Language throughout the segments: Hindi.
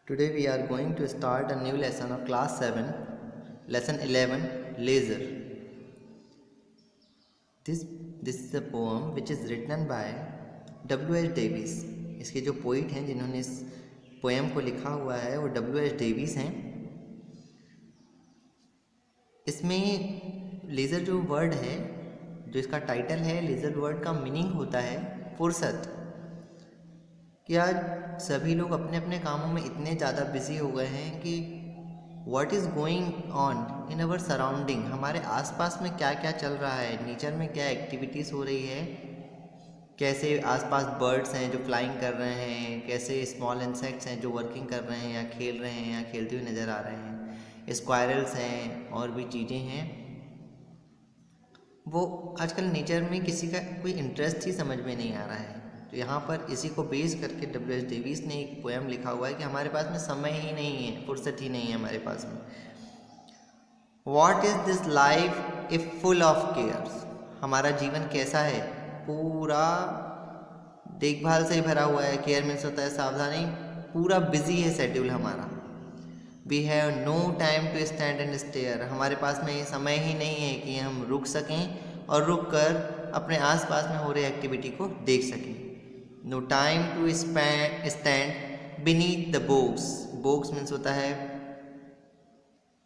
Today we are going to start a new lesson of class 7, lesson 11, laser. This is a poem which is written by W.H. Davies. इसके जो पोइट हैं जिन्होंने इस पोएम को लिखा हुआ है वो W.H. डेविस हैं. इसमें लेज़र जो वर्ड है, जो इसका टाइटल है, लेज़र वर्ड का मीनिंग होता है फुर्सत. कि आज सभी लोग अपने अपने कामों में इतने ज़्यादा बिजी हो गए हैं कि what is going on in our surrounding, हमारे आसपास में क्या क्या चल रहा है, नेचर में क्या एक्टिविटीज़ हो रही है, कैसे आसपास बर्ड्स हैं जो फ्लाइंग कर रहे हैं, कैसे स्मॉल इंसेक्ट्स हैं जो वर्किंग कर रहे हैं या खेल रहे हैं या खेलते हुए नज़र आ रहे हैं, स्क्वायरल्स हैं और भी चीज़ें हैं. वो आजकल नेचर में किसी का कोई इंटरेस्ट ही समझ में नहीं आ रहा है. तो यहाँ पर इसी को बेस करके W.H. डेविस ने एक पोएम लिखा हुआ है कि हमारे पास में समय ही नहीं है, फुर्सत ही नहीं है हमारे पास में. What is this life if full of cares? हमारा जीवन कैसा है, पूरा देखभाल से ही भरा हुआ है. केयर मीन्स होता है सावधानी, पूरा बिजी है शेड्यूल हमारा. We have no time to stand and stare, हमारे पास में ये समय ही नहीं है कि हम रुक सकें और रुक कर अपने आसपास में हो रही एक्टिविटी को देख सकें. No time to stand beneath the boughs. Boughs means होता है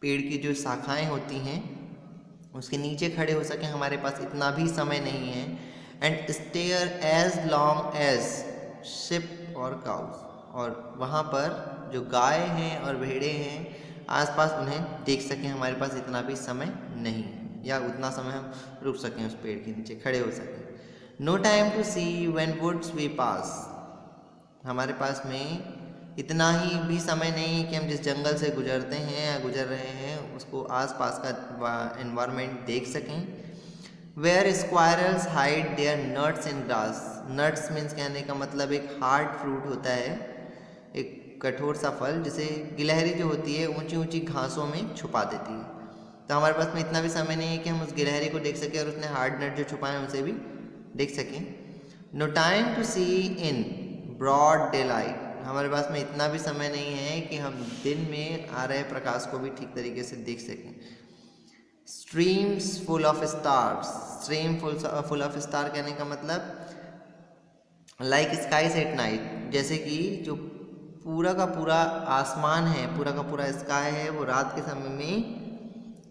पेड़ की जो शाखाएं होती हैं उसके नीचे खड़े हो सकें, हमारे पास इतना भी समय नहीं है. And stare as long as sheep और काउस, और वहाँ पर जो गाय हैं और भेड़े हैं आसपास उन्हें देख सकें, हमारे पास इतना भी समय नहीं है या उतना समय हम रुक सकें, उस पेड़ के नीचे खड़े हो सकें. No time to see when woods we pass, हमारे पास में इतना ही भी समय नहीं है कि हम जिस जंगल से गुजरते हैं या गुजर रहे हैं उसको आसपास का एनवायरनमेंट देख सकें. Where squirrels hide their nuts in grass. Nuts means कहने का मतलब एक हार्ड फ्रूट होता है, एक कठोर सा फल जिसे गिलहरी जो होती है ऊंची ऊंची घासों में छुपा देती है. तो हमारे पास में इतना भी समय नहीं है कि हम उस गिलहरी को देख सकें और उसने हार्ड नट जो छुपाए उसे भी देख सकें. No time to see in broad daylight, हमारे पास में इतना भी समय नहीं है कि हम दिन में आ रहे प्रकाश को भी ठीक तरीके से देख सकें. Streams full of stars. Stream full of star कहने का मतलब लाइक स्काईज एट नाइट, जैसे कि जो पूरा का पूरा आसमान है, पूरा का पूरा स्काई है, वो रात के समय में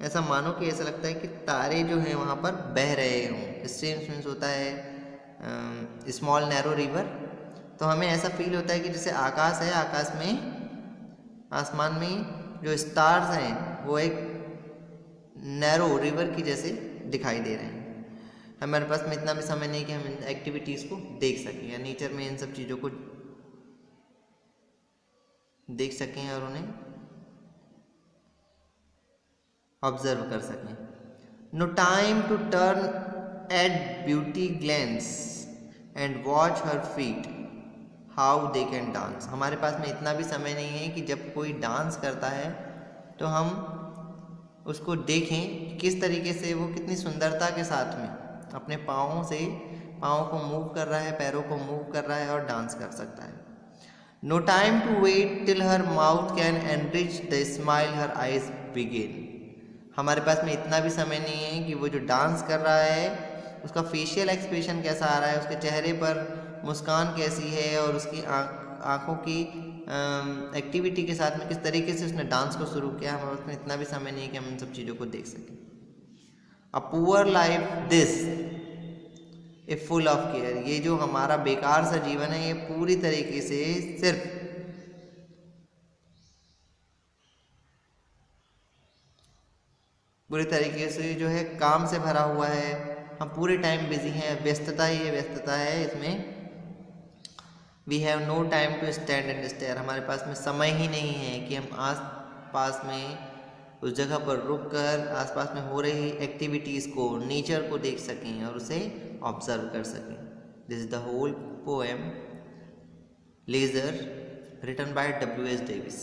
ऐसा मानो कि ऐसा लगता है कि तारे जो हैं वहाँ पर बह रहे हों. स्ट्रीम्स मीन्स होता है स्मॉल नैरो रिवर. तो हमें ऐसा फील होता है कि जैसे आकाश है, आकाश में आसमान में जो स्टार्स हैं वो एक नैरो रिवर की जैसे दिखाई दे रहे हैं. हमारे पास में इतना भी समय नहीं कि हम इन एक्टिविटीज़ को देख सकें या नेचर में इन सब चीज़ों को देख सकें और उन्हें ऑब्जर्व कर सकें. No time to turn at beauty glance and watch her feet how they can dance. हमारे पास में इतना भी समय नहीं है कि जब कोई डांस करता है तो हम उसको देखें किस तरीके से वो कितनी सुंदरता के साथ में अपने पाँव को मूव कर रहा है, पैरों को मूव कर रहा है और डांस कर सकता है. No time to wait till her mouth can enrich the smile her eyes begin. हमारे पास में इतना भी समय नहीं है कि वो जो डांस कर रहा है उसका फेशियल एक्सप्रेशन कैसा आ रहा है, उसके चेहरे पर मुस्कान कैसी है और उसकी आँखों की एक्टिविटी के साथ में किस तरीके से उसने डांस को शुरू किया. हमारे पास में इतना भी समय नहीं है कि हम इन सब चीज़ों को देख सकें. A poor life this a full of care. ये जो हमारा बेकार सा जीवन है ये पूरी तरीके से सिर्फ पूरी तरीके से जो है काम से भरा हुआ है. हम पूरे टाइम बिजी हैं, व्यस्तता ही व्यस्तता है इसमें. We have no time to stand and stare. हमारे पास में समय ही नहीं है कि हम आस पास में उस जगह पर रुक कर आसपास में हो रही एक्टिविटीज़ को, नेचर को देख सकें और उसे ऑब्जर्व कर सकें. This is the whole poem leisure written by W.H. Davis.